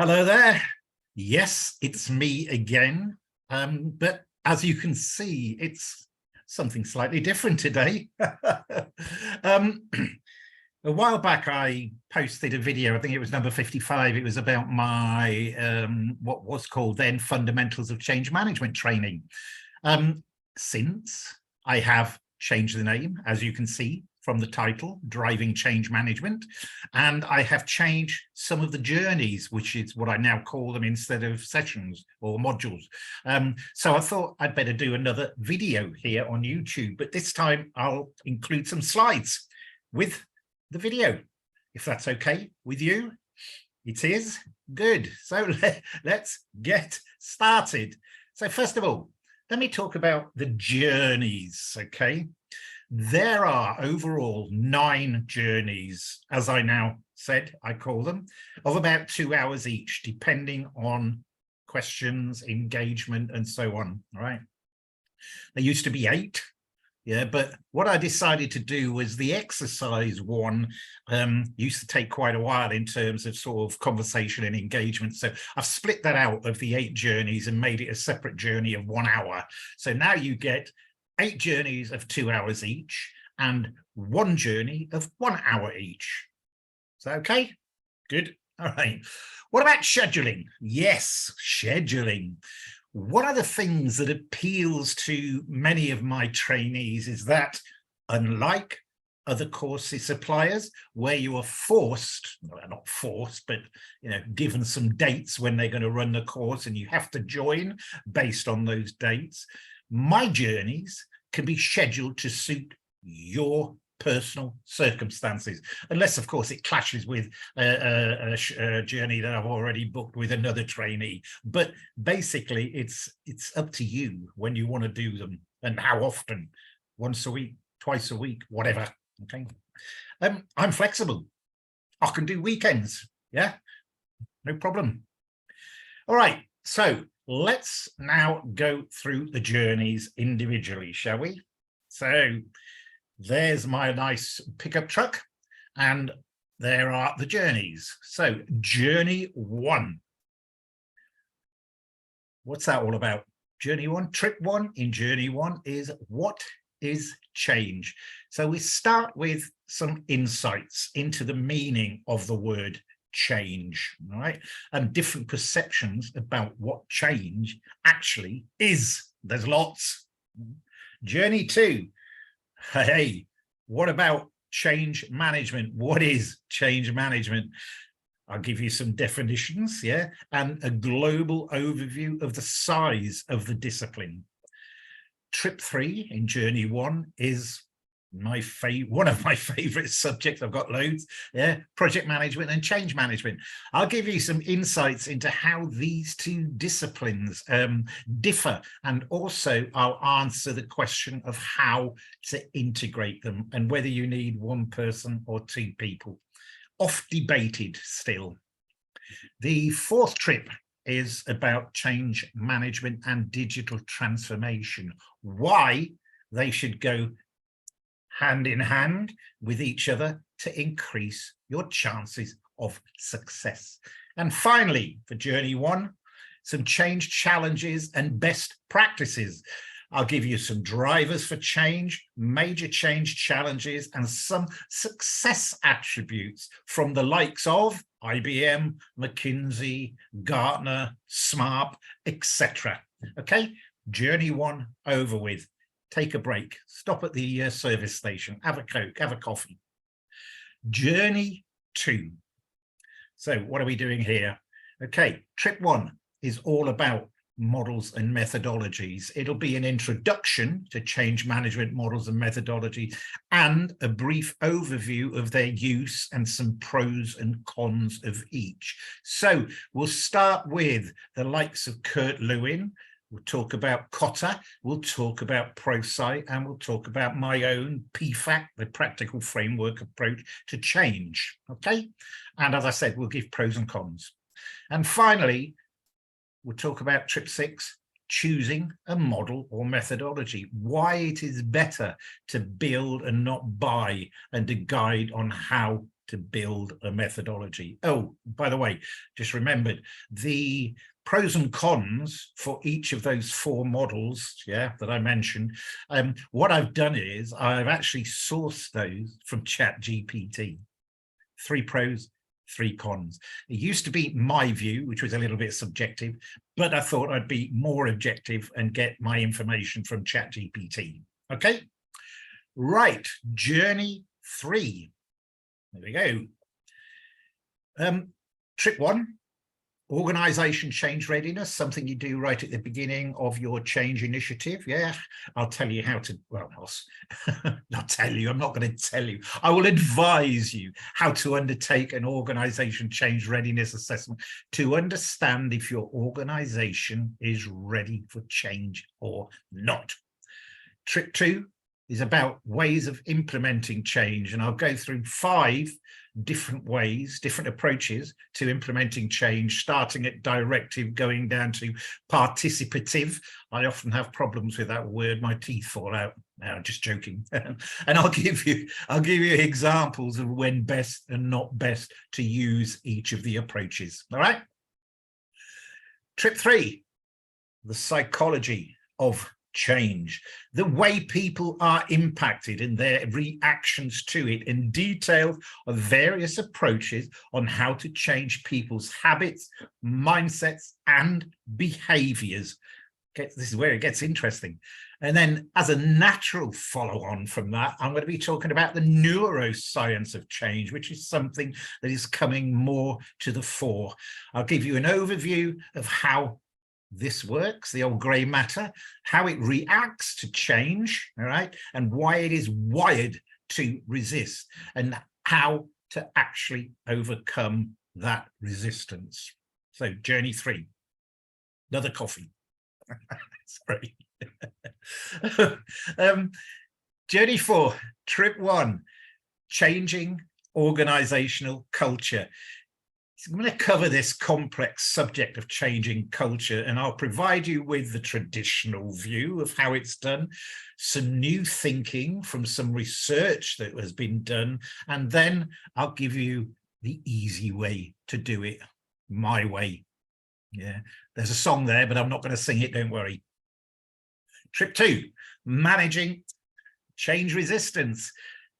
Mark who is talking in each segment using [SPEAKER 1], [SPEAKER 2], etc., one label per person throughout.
[SPEAKER 1] Hello there. Yes, it's me again. But as you can see, it's something slightly different today. A while back, I posted a video, I think it was number 55. It was about my, what was called then Fundamentals of Change Management training. Since I have changed the name, as you can see from the title, Driving Change Management, and I have changed some of the journeys, which is what I now call them instead of sessions or modules. So I thought I'd better do another video here on YouTube, but this time I'll include some slides with the video, if that's okay with you. It is good. So let's get started. So first of all, let me talk about the journeys, okay? There are overall 9 journeys, as I now said, I call them, of about 2 hours each, depending on questions, engagement, and so on, all right? There used to be 8, yeah, but what I decided to do was the exercise one used to take quite a while in terms of sort of conversation and engagement. So I've split that out of the 8 journeys and made it a separate journey of 1 hour. So now you get 8 journeys of 2 hours each and 1 journey of 1 hour each. Is that okay? Good. All right. What about scheduling? Yes, scheduling. One of the things that appeals to many of my trainees is that, unlike other courses suppliers where you are forced, well, not forced, but given some dates when they're going to run the course and you have to join based on those dates, my journeys can be scheduled to suit your personal circumstances, unless, of course, it clashes with a journey that I've already booked with another trainee. But basically, it's up to you when you want to do them and how often, once a week, twice a week, whatever. Okay, I'm flexible. I can do weekends. Yeah, no problem. All right, so let's now go through the journeys individually, shall we? So there's my nice pickup truck, and there are the journeys. So journey 1. What's that all about? Journey 1, trip 1 in journey 1 is what is change. So we start with some insights into the meaning of the word change, right? And different perceptions about what change actually is. There's lots. Journey 2. Hey, what about change management? What is change management? I'll give you some definitions, yeah, and a global overview of the size of the discipline. Trip 3 in journey 1 is one of my favorite subjects. I've got loads, yeah, project management and change management. I'll give you some insights into how these 2 disciplines differ, and also I'll answer the question of how to integrate them and whether you need 1 person or 2 people. Oft debated still. The 4th trip is about change management and digital transformation, why they should go hand in hand with each other to increase your chances of success. And finally, for journey 1, some change challenges and best practices. I'll give you some drivers for change, major change challenges, and some success attributes from the likes of IBM, McKinsey, Gartner, SMART, etc. Okay, journey 1 over with. Take a break, stop at the service station, have a Coke, have a coffee. Journey 2. So what are we doing here? Okay, trip 1 is all about models and methodologies. It'll be an introduction to change management models and methodologies and a brief overview of their use and some pros and cons of each. So we'll start with the likes of Kurt Lewin. We'll talk about Kotter, we'll talk about ProSci, and we'll talk about my own PFAC, the practical framework approach to change, okay? And as I said, we'll give pros and cons. And finally, we'll talk about trip 6, choosing a model or methodology, why it is better to build and not buy, and a guide on how to build a methodology. Oh, by the way, just remembered the pros and cons for each of those 4 models, yeah, that I mentioned. What I've done is I've actually sourced those from ChatGPT. 3 pros, 3 cons. It used to be my view, which was a little bit subjective, but I thought I'd be more objective and get my information from ChatGPT. Okay, right, journey 3. There we go. Trick 1, organization change readiness, something you do right at the beginning of your change initiative. Yeah, I'll tell you how to, well, not tell you, I'm not going to tell you. I will advise you how to undertake an organization change readiness assessment to understand if your organization is ready for change or not. Trick 2 is about ways of implementing change, and I'll go through 5 different ways, different approaches to implementing change, starting at directive, going down to participative. I often have problems with that word, my teeth fall out. No, just joking. And I'll give you examples of when best and not best to use each of the approaches. All right. Trick 3, the psychology of change, the way people are impacted and their reactions to it, and details of various approaches on how to change people's habits, mindsets, and behaviors. Okay, this is where it gets interesting. And then as a natural follow-on from that, I'm going to be talking about the neuroscience of change, which is something that is coming more to the fore. I'll give you an overview of how this works, the old grey matter, how it reacts to change, all right, and why it is wired to resist, and how to actually overcome that resistance. So journey 3, another coffee. Sorry. Journey 4, trip 1, changing organizational culture. So I'm going to cover this complex subject of changing culture, and I'll provide you with the traditional view of how it's done, some new thinking from some research that has been done, and then I'll give you the easy way to do it, my way. Yeah, there's a song there, but I'm not going to sing it, don't worry. Trip 2, managing change resistance.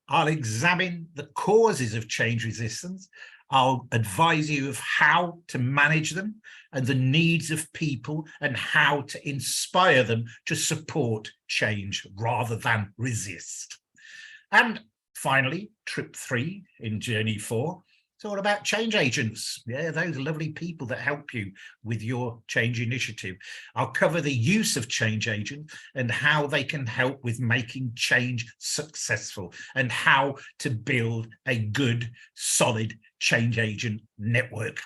[SPEAKER 1] I'll examine the causes of change resistance. I'll advise you of how to manage them and the needs of people and how to inspire them to support change rather than resist. And finally, trip 3 in journey 4, it's all about change agents. Yeah, those lovely people that help you with your change initiative. I'll cover the use of change agents and how they can help with making change successful and how to build a good, solid change agent network.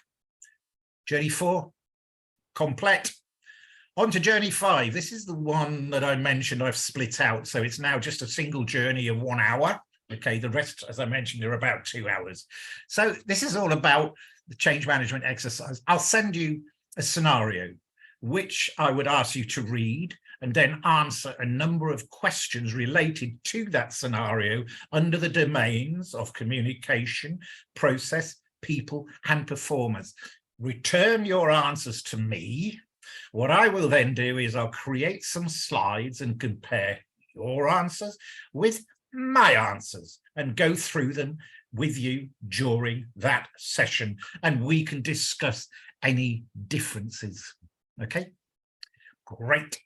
[SPEAKER 1] Journey 4, complete. On to journey 5. This is the one that I mentioned I've split out. So it's now just a single journey of 1 hour. Okay, the rest, as I mentioned, are about 2 hours. So this is all about the change management exercise. I'll send you a scenario, which I would ask you to read and then answer a number of questions related to that scenario under the domains of communication, process, people, and performance. Return your answers to me. What I will then do is I'll create some slides and compare your answers with my answers and go through them with you during that session, and we can discuss any differences. Okay, great.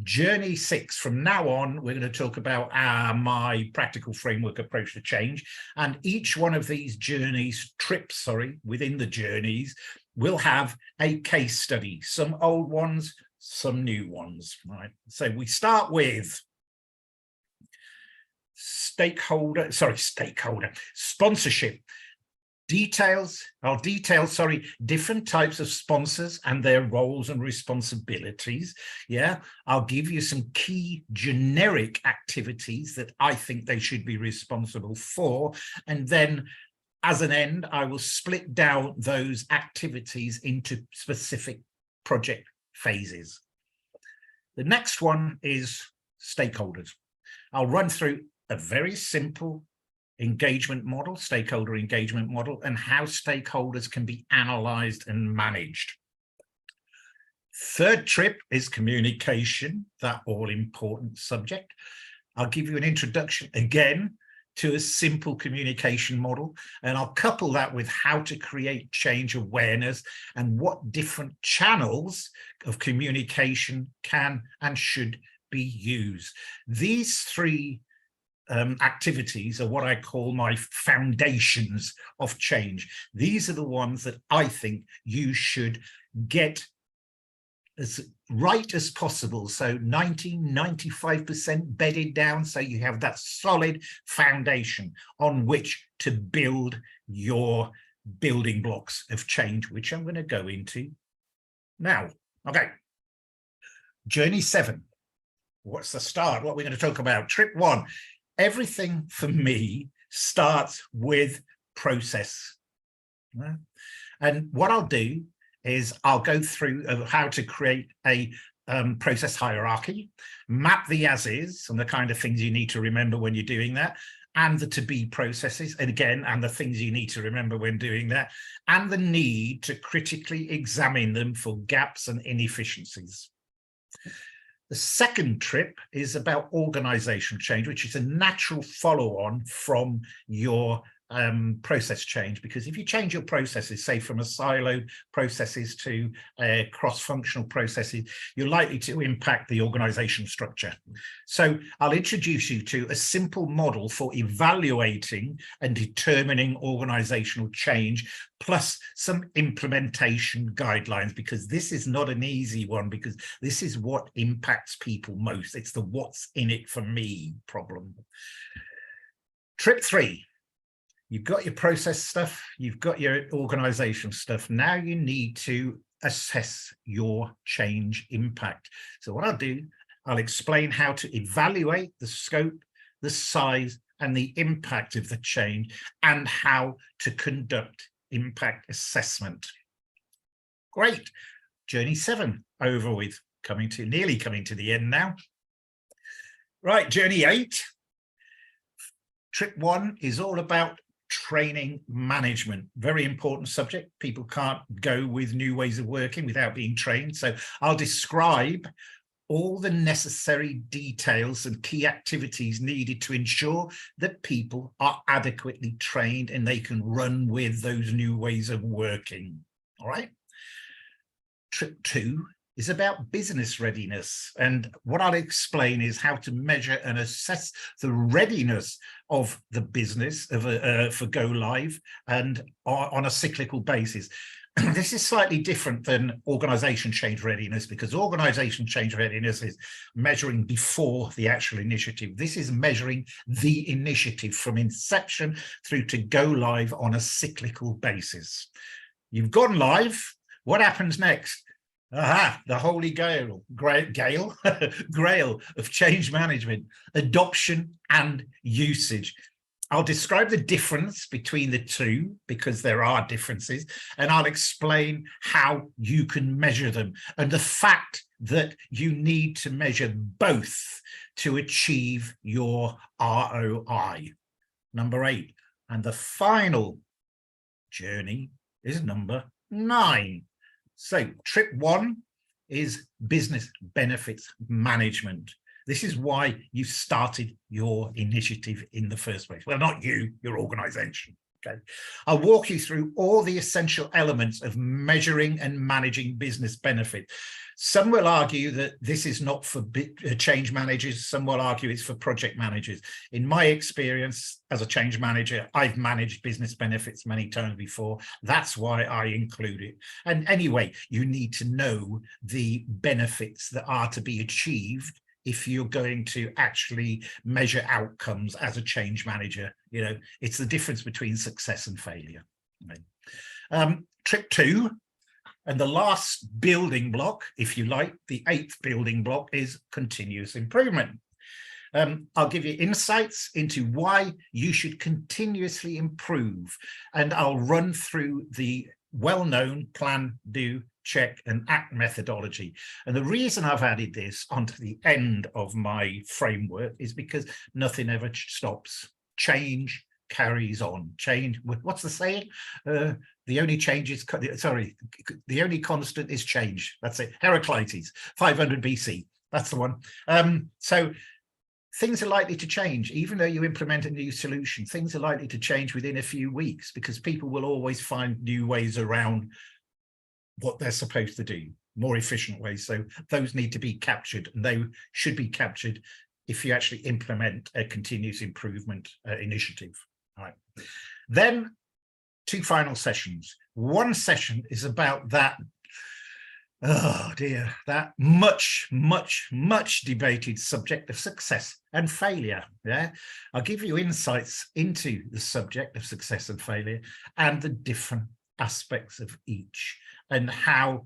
[SPEAKER 1] Journey 6, from now on we're going to talk about my practical framework approach to change, and each one of these journeys, trips, within the journeys will have a case study, some old ones, some new ones. Right, so we start with sponsorship. I'll detail different types of sponsors and their roles and responsibilities. Yeah, I'll give you some key generic activities that I think they should be responsible for, and then as an end I will split down those activities into specific project phases. The next one is stakeholders. I'll run through a very simple engagement model, stakeholder engagement model, and how stakeholders can be analyzed and managed. Third trip is communication, that all-important subject. I'll give you an introduction again to a simple communication model, and I'll couple that with how to create change awareness and what different channels of communication can and should be used. These three activities are what I call my foundations of change. These are the ones that I think you should get as right as possible. So 95% bedded down, so you have that solid foundation on which to build your building blocks of change, which I'm going to go into now. Okay. Journey 7. What's the start? What we're going to talk about? Trip 1. Everything for me starts with process. And what I'll do is I'll go through how to create a process hierarchy, map the as-is and the kind of things you need to remember when you're doing that, and the to-be processes, and again, and the things you need to remember when doing that, and the need to critically examine them for gaps and inefficiencies. The second trip is about organizational change, which is a natural follow-on from your process change, because if you change your processes, say from a siloed processes to cross-functional processes, you're likely to impact the organizational structure. So I'll introduce you to a simple model for evaluating and determining organizational change, plus some implementation guidelines, because this is not an easy one, because this is what impacts people most. It's the what's in it for me problem. Trip 3. You've got your process stuff, you've got your organizational stuff. Now you need to assess your change impact. So what I'll do, I'll explain how to evaluate the scope, the size, and the impact of the change, and how to conduct impact assessment. Great. Journey 7 over with, nearly coming to the end now. Right, journey 8. Trip 1 is all about training management. Very important subject. People can't go with new ways of working without being trained. So I'll describe all the necessary details and key activities needed to ensure that people are adequately trained and they can run with those new ways of working. All right. Trip 2 is about business readiness. And what I'll explain is how to measure and assess the readiness of the business for go live and on a cyclical basis. This is slightly different than organization change readiness, because organization change readiness is measuring before the actual initiative. This is measuring the initiative from inception through to go live on a cyclical basis. You've gone live. What happens next? Aha, the holy grail of change management, adoption and usage. I'll describe the difference between the two, because there are differences, and I'll explain how you can measure them and the fact that you need to measure both to achieve your ROI. Number 8. And the final journey is number 9. So trip 1 is business benefits management. This is why you started your initiative in the first place. Well, not you, your organization. Okay. I'll walk you through all the essential elements of measuring and managing business benefit. Some will argue that this is not for change managers. Some will argue it's for project managers. In my experience as a change manager, I've managed business benefits many times before. That's why I include it. And anyway, you need to know the benefits that are to be achieved if you're going to actually measure outcomes as a change manager. You know, it's the difference between success and failure. Right? Trip 2, and the last building block, if you like, the 8th building block, is continuous improvement. I'll give you insights into why you should continuously improve, and I'll run through the well-known plan, do, check and act methodology. And the reason I've added this onto the end of my framework is because nothing ever stops. Change carries on. Change, what's the saying? The only change is, the only constant is change. That's it. Heraclitus, 500 BC. That's the one. So things are likely to change. Even though you implement a new solution, things are likely to change within a few weeks, because people will always find new ways around what they're supposed to do, more efficient ways. So those need to be captured, and they should be captured if you actually implement a continuous improvement initiative. All right. Then 2 final sessions. One session is about that, oh dear, that much debated subject of success and failure. Yeah, I'll give you insights into the subject of success and failure and the different aspects of each, and how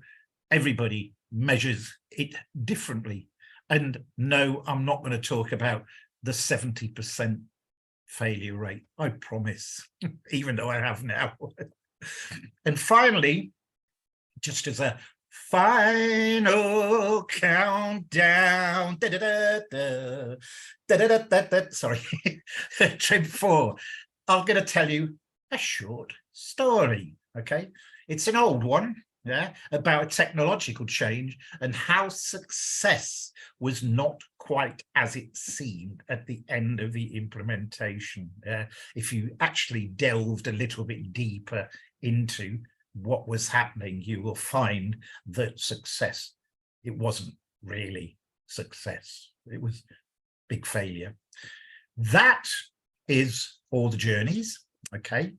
[SPEAKER 1] everybody measures it differently. And no, I'm not going to talk about the 70% failure rate, I promise, even though I have now. And finally, just as a final countdown, sorry, trip 4, I'm going to tell you a short story. Okay, it's an old one, yeah, about a technological change and how success was not quite as it seemed at the end of the implementation. If you actually delved a little bit deeper into what was happening, you will find that success, it wasn't really success. It was big failure. That is all the journeys. Okay.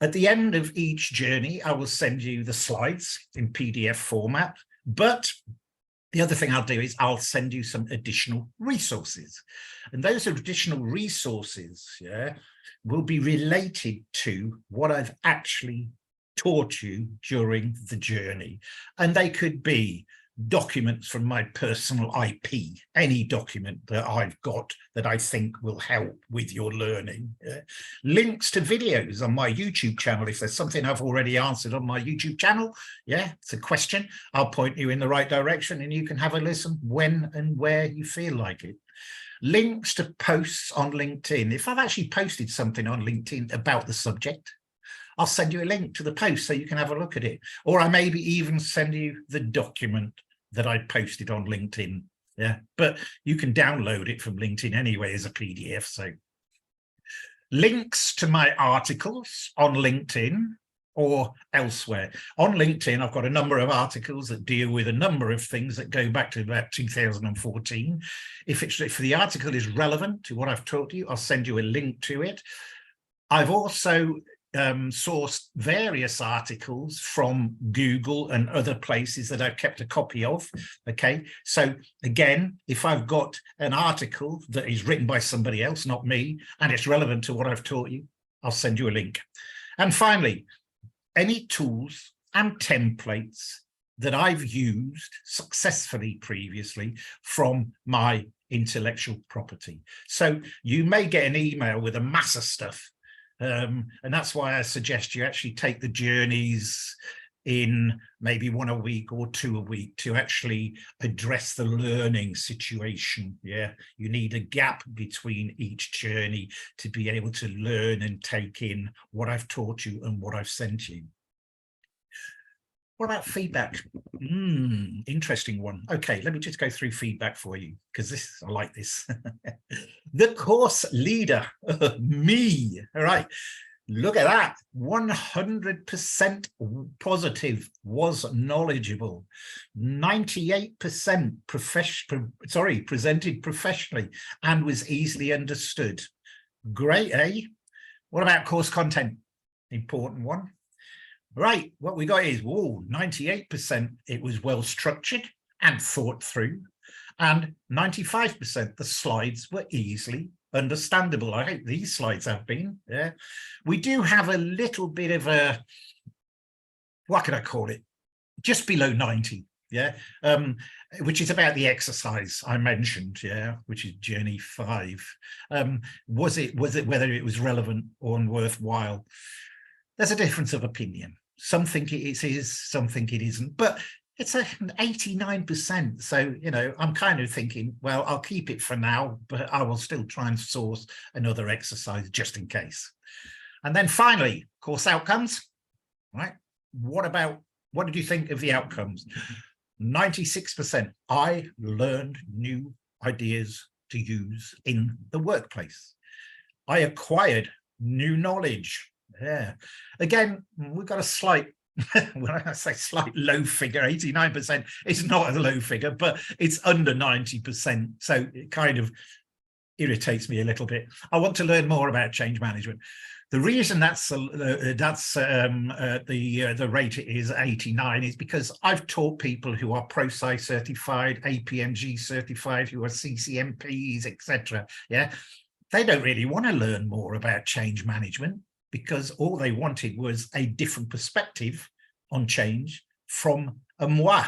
[SPEAKER 1] At the end of each journey, I will send you the slides in PDF format, but the other thing I'll do is I'll send you some additional resources. And those additional resources, yeah, will be related to what I've actually taught you during the journey. And they could be documents from my personal IP, any document that I've got that I think will help with your learning. Links to videos on my YouTube channel. If there's something I've already answered on my YouTube channel, yeah, it's a question, I'll point you in the right direction and you can have a listen when and where you feel like it. Links to posts on LinkedIn. If I've actually posted something on LinkedIn about the subject, I'll send you a link to the post so you can have a look at it. Or I maybe even send you the document that I posted on LinkedIn. Yeah, but you can download it from LinkedIn anyway as a PDF. So links to my articles on LinkedIn or elsewhere. On LinkedIn, I've got a number of articles that deal with a number of things that go back to about 2014. If the article is relevant to what I've taught you, I'll send you a link to it. I've also sourced various articles from Google and other places that I've kept a copy of. Okay, so again, if I've got an article that is written by somebody else, not me, and it's relevant to what I've taught you, I'll send you a link. And finally, any tools and templates that I've used successfully previously from my intellectual property. So you may get an email with a mass of stuff. And that's why I suggest you actually take the journeys in maybe 1 a week or 2 a week to actually address the learning situation. Yeah, you need a gap between each journey to be able to learn and take in what I've taught you and what I've sent you. What about feedback? Interesting one. Okay, let me just go through feedback for you, because I like this. The course leader, me. All right, look at that. 100% positive, was knowledgeable. 98% presented professionally and was easily understood. Great, eh? What about course content? Important one. Right, what we got is, 98% it was well structured and thought through, and 95% the slides were easily understandable. I hope these slides have been. Yeah, we do have a little bit of a, what can I call it, just below 90. Yeah, which is about the exercise I mentioned, yeah, which is journey 5. Was it whether it was relevant or worthwhile? There's a difference of opinion. Some think it is, some think it isn't. But it's an 89%. So, you know, I'm kind of thinking, well, I'll keep it for now, but I will still try and source another exercise just in case. And then finally, course outcomes, right? What did you think of the outcomes? 96%. I learned new ideas to use in the workplace. I acquired new knowledge. Yeah. Again, we've got a slight, when I say slight low figure, 89% is not a low figure, but it's under 90%. So it kind of irritates me a little bit. I want to learn more about change management. The reason the rate is 89 is because I've taught people who are ProSci certified, APMG certified, who are CCMPs, etc. Yeah, they don't really want to learn more about change management because all they wanted was a different perspective on change from moi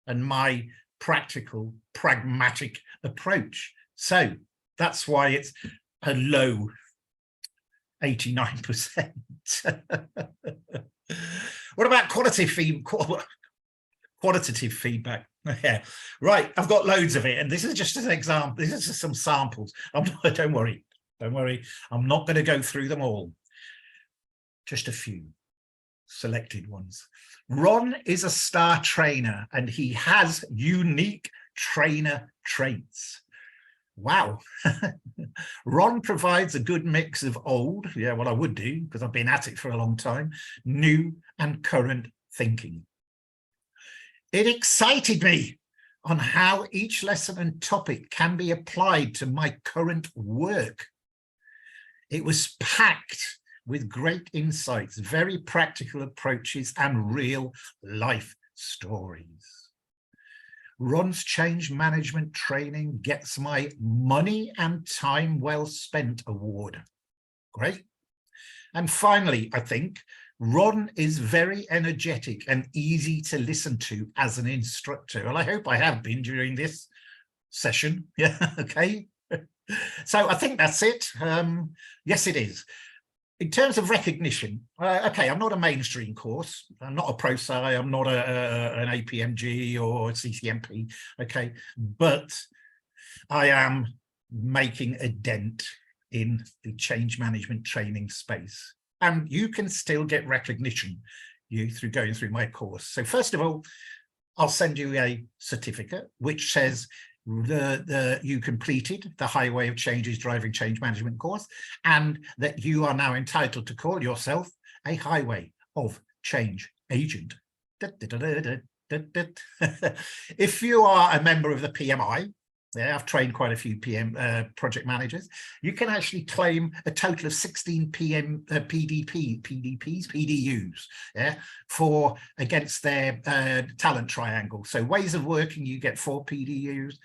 [SPEAKER 1] and my practical, pragmatic approach. So that's why it's a low 89%. What about qualitative feedback? Yeah, right. I've got loads of it, and this is just an example. This is just some samples. Don't worry. I'm not going to go through them all. Just a few selected ones. Ron is a star trainer, and he has unique trainer traits. Wow. Ron provides a good mix of old, yeah, well, I would do because I've been at it for a long time, new and current thinking. It excited me on how each lesson and topic can be applied to my current work. It was packed with great insights, very practical approaches, and real life stories. Ron's change management training gets my money and time well spent award. Great. And finally, I think Ron is very energetic and easy to listen to as an instructor. Well, I hope I have been during this session. Yeah, okay. So I think that's it. Yes, it is. In terms of recognition, okay, I'm not a mainstream course. I'm not a ProSci. I'm not an APMG or a CCMP, okay? But I am making a dent in the change management training space. And you can still get recognition through going through my course. So first of all, I'll send you a certificate which says you completed the Highway of Changes Driving Change Management course, and that you are now entitled to call yourself a Highway of Change Agent. If you are a member of the PMI, yeah, I've trained quite a few project managers, you can actually claim a total of 16 PDUs, yeah, against their talent triangle. So ways of working, you get 4 PDUs,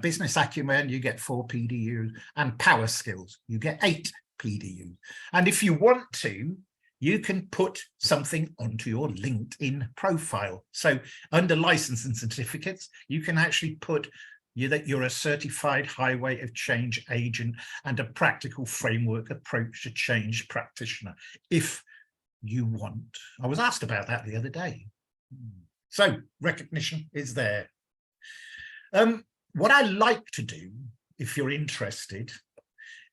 [SPEAKER 1] business acumen, you get 4 PDUs, and power skills, you get 8 PDUs. And if you want to, you can put something onto your LinkedIn profile. So under license and certificates, you can actually put that you're a certified Highway of Change agent and a practical framework approach to change practitioner, if you want. I was asked about that the other day. So recognition is there. What I like to do, if you're interested,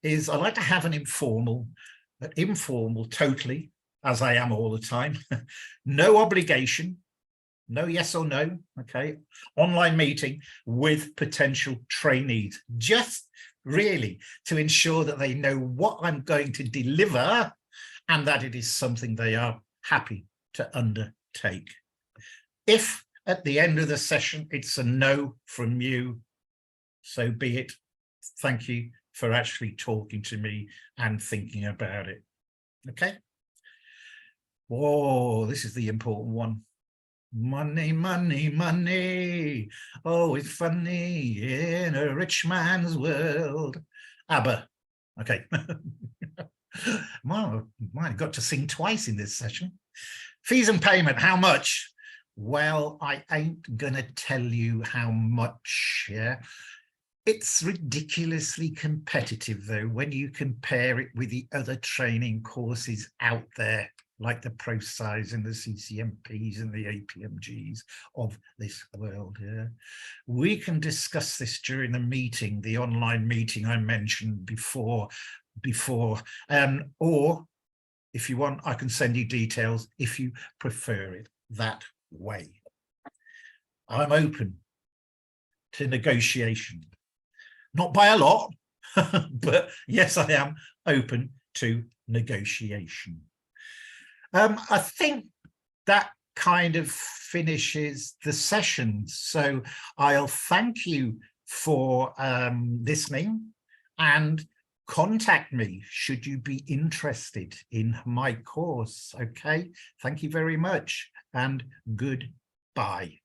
[SPEAKER 1] is I like to have an informal totally, as I am all the time, no obligation, no yes or no, okay, online meeting with potential trainees, just really to ensure that they know what I'm going to deliver and that it is something they are happy to undertake. If at the end of the session it's a no from you, so be it. Thank you for actually talking to me and thinking about it. Okay. Oh, this is the important one. Money, money, money. Oh, it's funny in a rich man's world. ABBA. Okay. Well, I got to sing twice in this session. Fees and payment, how much? Well, I ain't gonna tell you how much, yeah. It's ridiculously competitive, though, when you compare it with the other training courses out there. like the ProSci's and the CCMPs and the APMGs of this world here. We can discuss this during the meeting, the online meeting I mentioned before, or if you want, I can send you details if you prefer it that way. I'm open to negotiation, not by a lot, but yes, I am open to negotiation. I think that kind of finishes the session. So I'll thank you for listening, and contact me should you be interested in my course. Okay, thank you very much and goodbye.